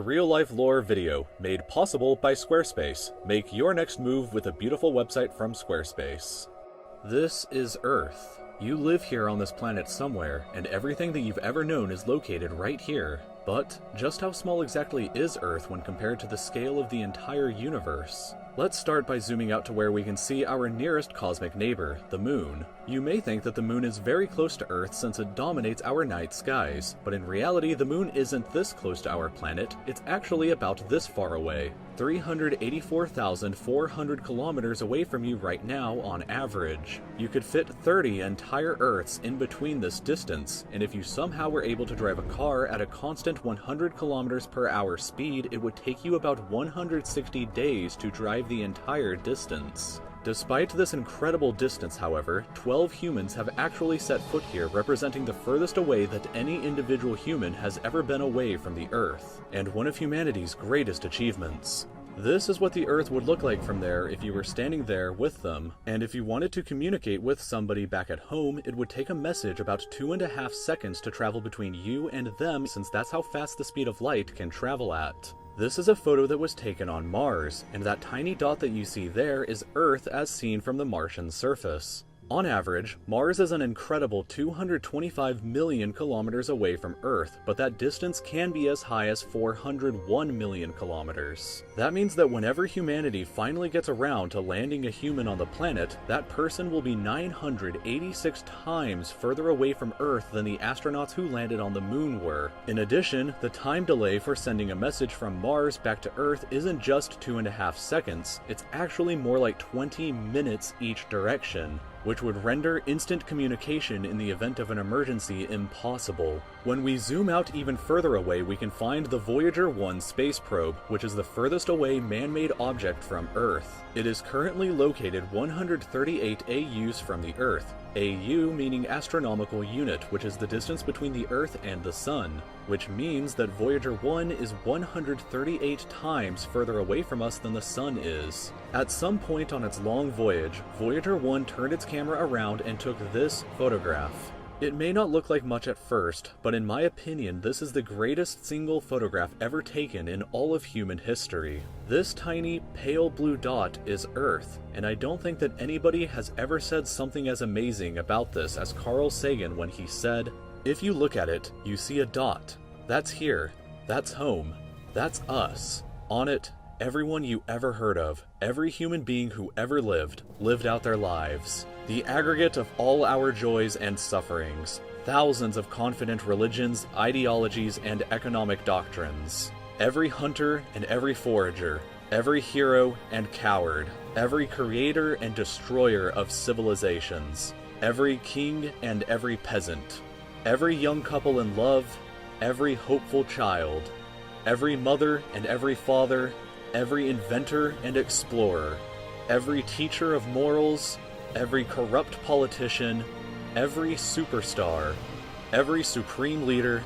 Real-life lore video made possible by Squarespace. Make your next move with a beautiful website from Squarespace. This is Earth. You live here on this planet somewhere, and everything that you've ever known is located right here. But just how small exactly is Earth when compared to the scale of the entire universe? Let's start by zooming out to where we can see our nearest cosmic neighbor, the Moon. You may think that the Moon is very close to Earth since it dominates our night skies, but in reality the Moon isn't this close to our planet, it's actually about this far away. 384,400 kilometers away from you right now on average. You could fit 30 entire Earths in between this distance, and if you somehow were able to drive a car at a constant 100 kilometers per hour speed, it would take you about 160 days to drive the entire distance. Despite this incredible distance, however, 12 humans have actually set foot here, representing the furthest away that any individual human has ever been away from the Earth, and one of humanity's greatest achievements. This is what the Earth would look like from there if you were standing there with them, and if you wanted to communicate with somebody back at home, it would take a message about 2.5 seconds to travel between you and them, since that's how fast the speed of light can travel at. This is a photo that was taken on Mars, and that tiny dot that you see there is Earth as seen from the Martian surface. On average, Mars is an incredible 225 million kilometers away from Earth, but that distance can be as high as 401 million kilometers. That means that whenever humanity finally gets around to landing a human on the planet, that person will be 986 times further away from Earth than the astronauts who landed on the Moon were. In addition, the time delay for sending a message from Mars back to Earth isn't just 2.5 seconds, it's actually more like 20 minutes each direction, which would render instant communication in the event of an emergency impossible. When we zoom out even further away, we can find the Voyager 1 space probe, which is the furthest away man-made object from Earth. It is currently located 138 AUs from the Earth, AU meaning astronomical unit, which is the distance between the Earth and the Sun, which means that Voyager 1 is 138 times further away from us than the Sun is. At some point on its long voyage, Voyager 1 turned its camera around and took this photograph. It may not look like much at first, but in my opinion, this is the greatest single photograph ever taken in all of human history. This tiny, pale blue dot is Earth, and I don't think that anybody has ever said something as amazing about this as Carl Sagan when he said, "If you look at it, you see a dot. That's here. That's home. That's us. On it, everyone you ever heard of, every human being who ever lived out their lives. The aggregate of all our joys and sufferings. Thousands of confident religions, ideologies, and economic doctrines. Every hunter and every forager. Every hero and coward. Every creator and destroyer of civilizations. Every king and every peasant. Every young couple in love. Every hopeful child. Every mother and every father. Every inventor and explorer, every teacher of morals, every corrupt politician, every superstar, every supreme leader,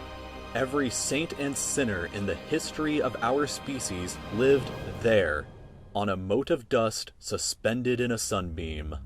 every saint and sinner in the history of our species lived there, on a mote of dust suspended in a sunbeam.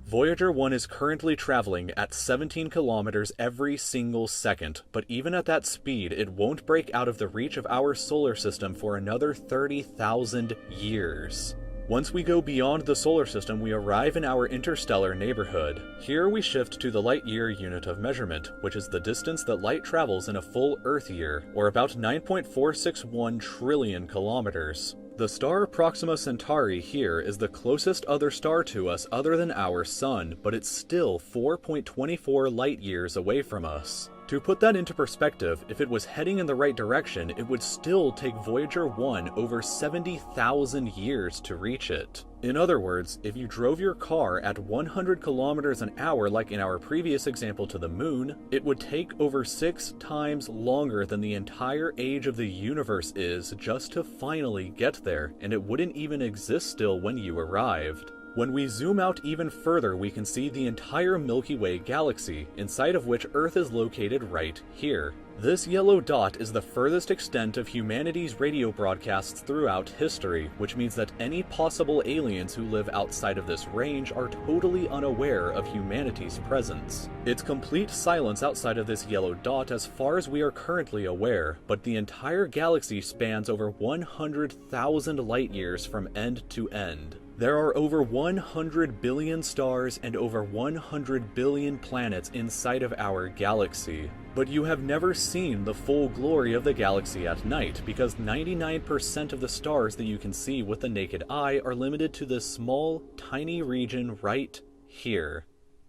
Voyager 1 is currently traveling at 17 kilometers every single second, but even at that speed, it won't break out of the reach of our solar system for another 30,000 years. Once we go beyond the solar system, we arrive in our interstellar neighborhood. Here we shift to the light-year unit of measurement, which is the distance that light travels in a full Earth year, or about 9.461 trillion kilometers. The star Proxima Centauri here is the closest other star to us other than our Sun, but it's still 4.24 light-years away from us. To put that into perspective, if it was heading in the right direction, it would still take Voyager 1 over 70,000 years to reach it. In other words, if you drove your car at 100 kilometers an hour like in our previous example to the Moon, it would take over 6 times longer than the entire age of the universe is just to finally get there, and it wouldn't even exist still when you arrived. When we zoom out even further, we can see the entire Milky Way galaxy, inside of which Earth is located right here. This yellow dot is the furthest extent of humanity's radio broadcasts throughout history, which means that any possible aliens who live outside of this range are totally unaware of humanity's presence. It's complete silence outside of this yellow dot as far as we are currently aware, but the entire galaxy spans over 100,000 light-years from end to end. There are over 100 billion stars and over 100 billion planets inside of our galaxy. But you have never seen the full glory of the galaxy at night, because 99% of the stars that you can see with the naked eye are limited to this small, tiny region right here.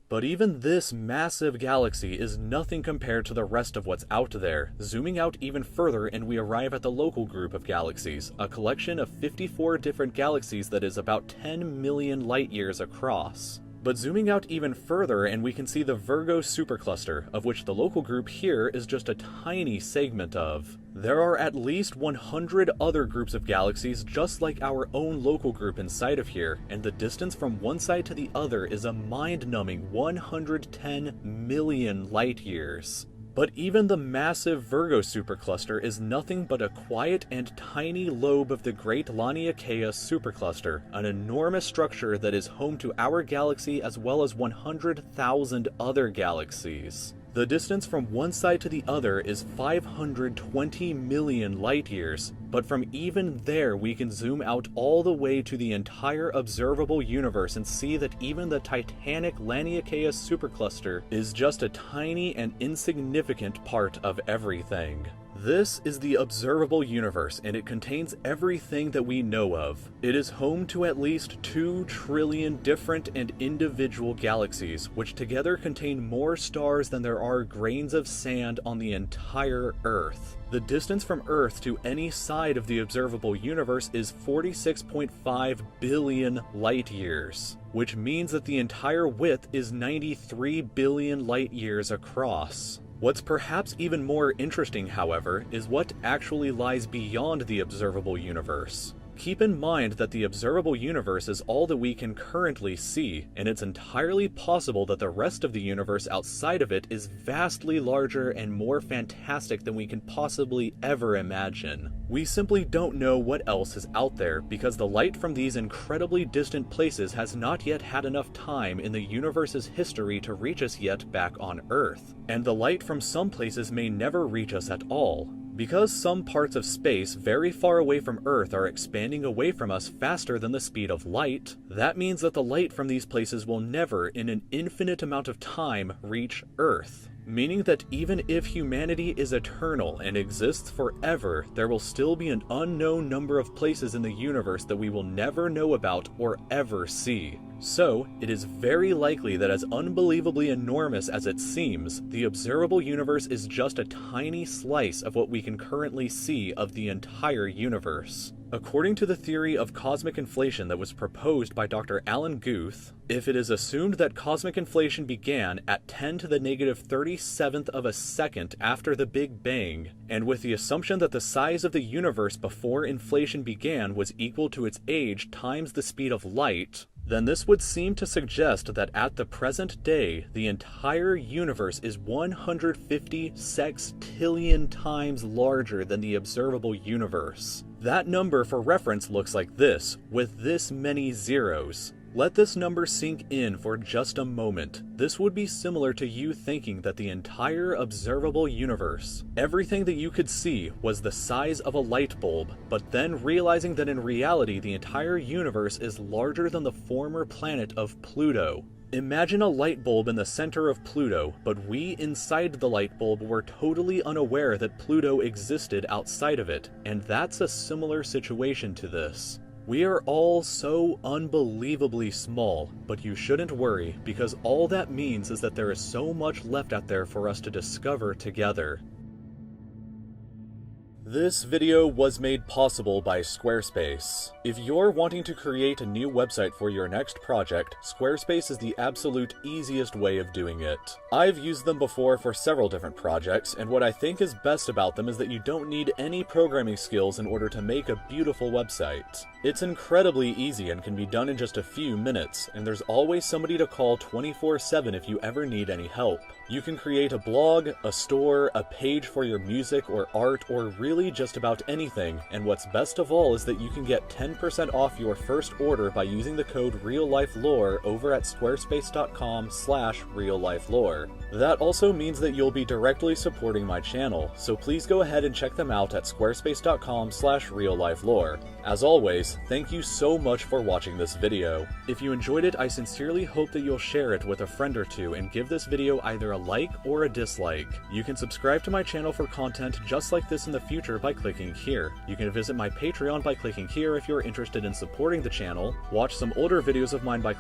But even this massive galaxy is nothing compared to the rest of what's out there. Zooming out even further and we arrive at the local group of galaxies, a collection of 54 different galaxies that is about 10 million light-years across. But zooming out even further and we can see the Virgo supercluster, of which the local group here is just a tiny segment of. There are at least 100 other groups of galaxies just like our own local group inside of here, and the distance from one side to the other is a mind-numbing 110 million light-years. But even the massive Virgo supercluster is nothing but a quiet and tiny lobe of the Great Laniakea supercluster, an enormous structure that is home to our galaxy as well as 100,000 other galaxies. The distance from one side to the other is 520 million light-years, but from even there we can zoom out all the way to the entire observable universe and see that even the titanic Laniakea supercluster is just a tiny and insignificant part of everything. This is the observable universe, and it contains everything that we know of. It is home to at least 2 trillion different and individual galaxies, which together contain more stars than there are grains of sand on the entire Earth. The distance from Earth to any side of the observable universe is 46.5 billion light-years, which means that the entire width is 93 billion light-years across. What's perhaps even more interesting, however, is what actually lies beyond the observable universe. Keep in mind that the observable universe is all that we can currently see, and it's entirely possible that the rest of the universe outside of it is vastly larger and more fantastic than we can possibly ever imagine. We simply don't know what else is out there, because the light from these incredibly distant places has not yet had enough time in the universe's history to reach us yet back on Earth. And the light from some places may never reach us at all. Because some parts of space very far away from Earth are expanding away from us faster than the speed of light, that means that the light from these places will never, in an infinite amount of time, reach Earth. Meaning that even if humanity is eternal and exists forever, there will still be an unknown number of places in the universe that we will never know about or ever see. So, it is very likely that as unbelievably enormous as it seems, the observable universe is just a tiny slice of what we can currently see of the entire universe. According to the theory of cosmic inflation that was proposed by Dr. Alan Guth, if it is assumed that cosmic inflation began at 10 to the negative 37th of a second after the Big Bang, and with the assumption that the size of the universe before inflation began was equal to its age times the speed of light, then this would seem to suggest that at the present day, the entire universe is 150 sextillion times larger than the observable universe. That number for reference looks like this, with this many zeros. Let this number sink in for just a moment. This would be similar to you thinking that the entire observable universe, everything that you could see, was the size of a light bulb, but then realizing that in reality the entire universe is larger than the former planet of Pluto. Imagine a light bulb in the center of Pluto, but we inside the light bulb were totally unaware that Pluto existed outside of it, and that's a similar situation to this. We are all so unbelievably small, but you shouldn't worry, because all that means is that there is so much left out there for us to discover together. This video was made possible by Squarespace. If you're wanting to create a new website for your next project, Squarespace is the absolute easiest way of doing it. I've used them before for several different projects, and what I think is best about them is that you don't need any programming skills in order to make a beautiful website. It's incredibly easy and can be done in just a few minutes, and there's always somebody to call 24/7 if you ever need any help. You can create a blog, a store, a page for your music or art, or really really just about anything, and what's best of all is that you can get 10% off your first order by using the code RealLifeLore over at squarespace.com/reallifelore. That also means that you'll be directly supporting my channel, so please go ahead and check them out at squarespace.com/reallifelore. As always, thank you so much for watching this video. If you enjoyed it, I sincerely hope that you'll share it with a friend or two and give this video either a like or a dislike. You can subscribe to my channel for content just like this in the future by clicking here. You can visit my Patreon by clicking here if you're interested in supporting the channel, watch some older videos of mine by clicking